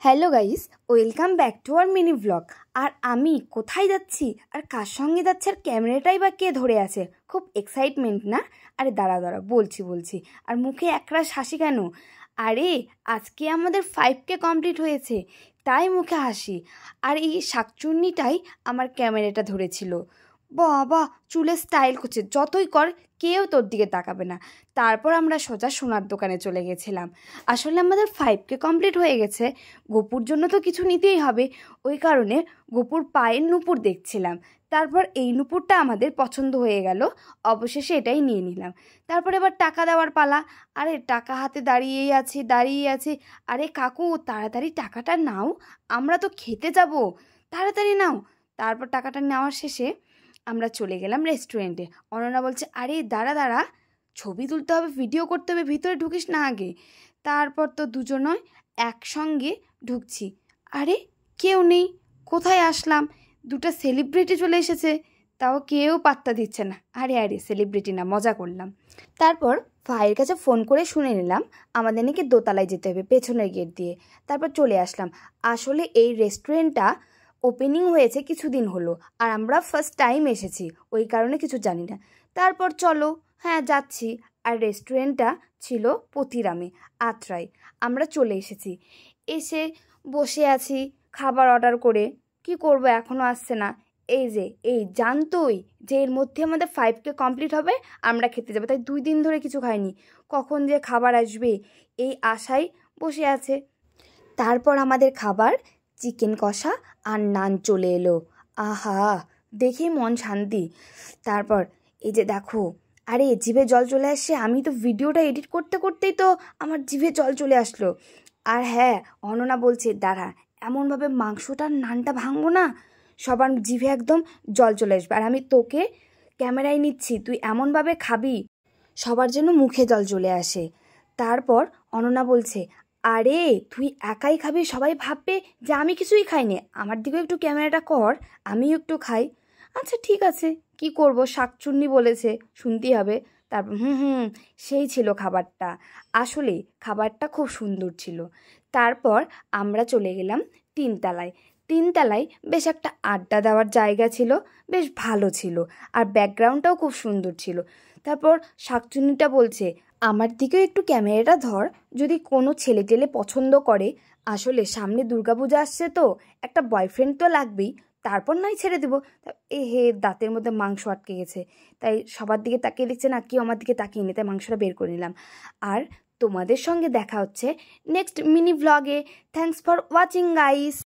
Hello guys, welcome back to our mini blog. আর আমি কোথায় যাচ্ছি আর কার সঙ্গে যাচ্ছি আর ক্যামেরাটাই বা কে ধরে আছে, খুব এক্সাইটমেন্ট না? আরে দাঁড়া বলছি আর মুখে একরাশ হাসি কেন? আরে আজকে আমাদের 5K কমপ্লিট হয়েছে, তাই মুখে হাসি। আর এই শাকচুন্নিটাই আমার ক্যামেরাটা ধরেছিল। বাবা, চুলে স্টাইল করছে, যতই কর কেউ তোর দিকে তাকাবে না। তারপর আমরা সোজা সোনার দোকানে চলে গেছিলাম। আসলে আমাদের 5K কমপ্লিট হয়ে গেছে, গোপুর জন্য তো কিছু নিতেই হবে। ওই কারণে গোপুর পায়ের নুপুর দেখছিলাম। তারপর এই নুপুরটা আমাদের পছন্দ হয়ে গেল, অবশেষে এটাই নিয়ে নিলাম। তারপর এবার টাকা দেওয়ার পালা। আরে টাকা হাতে দাঁড়িয়ে আছি। আরে কাকু, তাড়াতাড়ি টাকাটা নাও, আমরা তো খেতে যাব, তাড়াতাড়ি নাও। তারপর টাকাটা নেওয়ার শেষে আমরা চলে গেলাম রেস্টুরেন্টে। অনন্যা বলছে, আরে দাঁড়া, ছবি তুলতে হবে, ভিডিও করতে হবে, ভিতরে ঢুকিস না আগে। তারপর তো দুজনই একসঙ্গে ঢুকছি। আরে কেউ নেই, কোথায় আসলাম? দুটো সেলিব্রিটি চলে এসেছে, তাও কেউ পাত্তা দিচ্ছে না। আরে সেলিব্রিটি না, মজা করলাম। তারপর ভাইয়ের কাছে ফোন করে শুনে নিলাম আমাদের নাকি দোতলায় যেতে হবে পেছনের গেট দিয়ে। তারপর চলে আসলাম। আসলে এই রেস্টুরেন্টটা ওপেনিং হয়েছে কিছুদিন হলো, আর আমরা ফার্স্ট টাইম এসেছি, ওই কারণে কিছু জানি না। তারপর চলো, হ্যাঁ যাচ্ছি। আর রেস্টুরেন্টটা ছিল পতিরামে, আত্রাই। আমরা চলে এসেছি, এসে বসে আছি খাবার অর্ডার করে। কি করব, এখনও আসছে না। এই জানতোই যে এর মধ্যে আমাদের 5K কমপ্লিট হবে, আমরা খেতে যাবো, তাই 2 দিন ধরে কিছু খাইনি। কখন যে খাবার আসবে এই আশায় বসে আছে। তারপর আমাদের খাবার চিকেন কষা আর নান চলে এলো। আহা, দেখে মন শান্তি। তারপর এই যে দেখো, আরে জিভে জল চলে আসছে। আমি তো ভিডিওটা এডিট করতে করতেই তো আমার জিভে জল চলে আসলো। আর হ্যাঁ, অনন্যা বলছে দাঁড়া, এমনভাবে মাংসটার নানটা ভাঙবো না সবার জিভে একদম জল চলে আসবে, আর আমি তোকে ক্যামেরায় নিচ্ছি, তুই এমনভাবে খাবি সবার যেন মুখে জল চলে আসে। তারপর অনন্যা বলছে, আরে তুই একাই খাবি, সবাই ভাববে যে আমি কিছুই খাইনি, আমার দিকেও একটু ক্যামেরাটা কর, আমিও একটু খাই। আচ্ছা ঠিক আছে, কি করব, শাকচুন্নি বলেছে, শুনতেই হবে। তারপর সেই ছিল খাবারটা। আসলে খাবারটা খুব সুন্দর ছিল। তারপর আমরা চলে গেলাম তিনতলায় বেশ একটা আড্ডা দেওয়ার জায়গা ছিল, বেশ ভালো ছিল, আর ব্যাকগ্রাউন্ডটাও খুব সুন্দর ছিল। তারপর শাকচুন্নিটা বলছে, আমার দিকেও একটু ক্যামেরাটা ধর, যদি কোনো ছেলে টেলে পছন্দ করে। আসলে সামনে দুর্গাপূজা আসছে তো, একটা বয়ফ্রেন্ড তো লাগবেই, তারপর নয় ছেড়ে দেবো। দাঁতের মধ্যে মাংস আটকে গেছে, তাই সবার দিকে তাকিয়ে দেখছে না, কেউ আমার দিকে তাকিয়ে নি, তাই মাংসটা বের করে নিলাম। আর তোমাদের সঙ্গে দেখা হচ্ছে নেক্সট মিনি ভ্লগে। Thanks for watching guys.